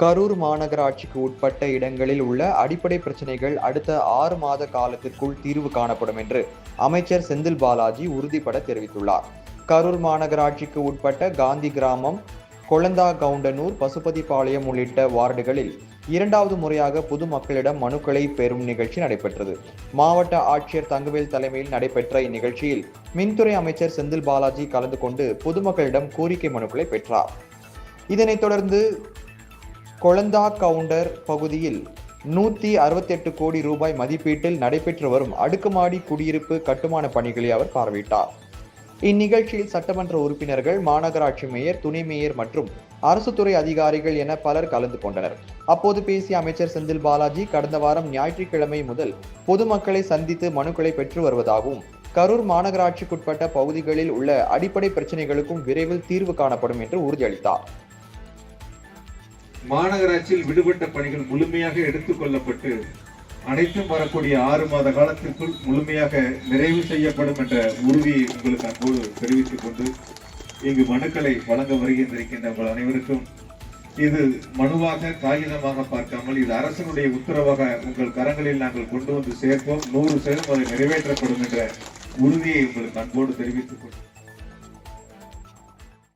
கரூர் மாநகராட்சிக்கு உட்பட்ட இடங்களில் உள்ள அடிப்படை பிரச்சனைகள் அடுத்த 6 மாத காலத்திற்குள் தீர்வு காணப்படும் என்று அமைச்சர் செந்தில் பாலாஜி உறுதிபட தெரிவித்துள்ளார். கரூர் மாநகராட்சிக்கு உட்பட்ட காந்தி கிராமம், கொளந்தாகவுண்டனூர், பசுபதிபாளையம் உள்ளிட்ட வார்டுகளில் 2வது முறையாக பொதுமக்களிடம் மனுக்களை பெறும் நிகழ்ச்சி நடைபெற்றது. மாவட்ட ஆட்சியர் தங்கவேல் தலைமையில் நடைபெற்ற இந்நிகழ்ச்சியில் மின்துறை அமைச்சர் செந்தில் பாலாஜி கலந்து கொண்டு பொதுமக்களிடம் கோரிக்கை மனுக்களை பெற்றார். இதனைத் தொடர்ந்து கொளந்தாகவுண்டர் பகுதியில் 168 கோடி ரூபாய் மதிப்பீட்டில் நடைபெற்று வரும் அடுக்குமாடி குடியிருப்பு கட்டுமான பணிகளை அவர் பார்வையிட்டார். இந்நிகழ்ச்சியில் சட்டமன்ற உறுப்பினர்கள், மாநகராட்சி மேயர், துணை மேயர் மற்றும் அரசு துறை அதிகாரிகள் என பலர் கலந்து கொண்டனர். அப்போது பேசிய அமைச்சர் செந்தில் பாலாஜி, கடந்த வாரம் ஞாயிற்றுக்கிழமை முதல் பொதுமக்களை சந்தித்து மனுக்களை பெற்று வருவதாகவும், கரூர் மாநகராட்சிக்குட்பட்ட பகுதிகளில் உள்ள அடிப்படை பிரச்சனைகளுக்கும் விரைவில் தீர்வு காணப்படும் என்று உறுதியளித்தார். மாநகராட்சியில் விடுபட்ட பணிகள் முழுமையாக எடுத்துக் கொள்ளப்பட்டு அனைத்தும் வரக்கூடிய 6 மாத காலத்திற்குள் முழுமையாக நிறைவு செய்யப்படும் என்ற உறுதியை உங்களுக்கு அன்போடு தெரிவித்துக் கொண்டு இங்கு மனுக்களை வழங்க வருகின்றிருக்கின்ற உங்கள் அனைவருக்கும் இது மனுவாக, காகிதமாக பார்க்காமல் இது அரசனுடைய உத்தரவாக உங்கள் கரங்களில் நாங்கள் கொண்டு வந்து சேர்ப்போம். 100% அது நிறைவேற்றப்படும் என்ற உறுதியை உங்களுக்கு அன்போடு தெரிவித்துக் கொண்டு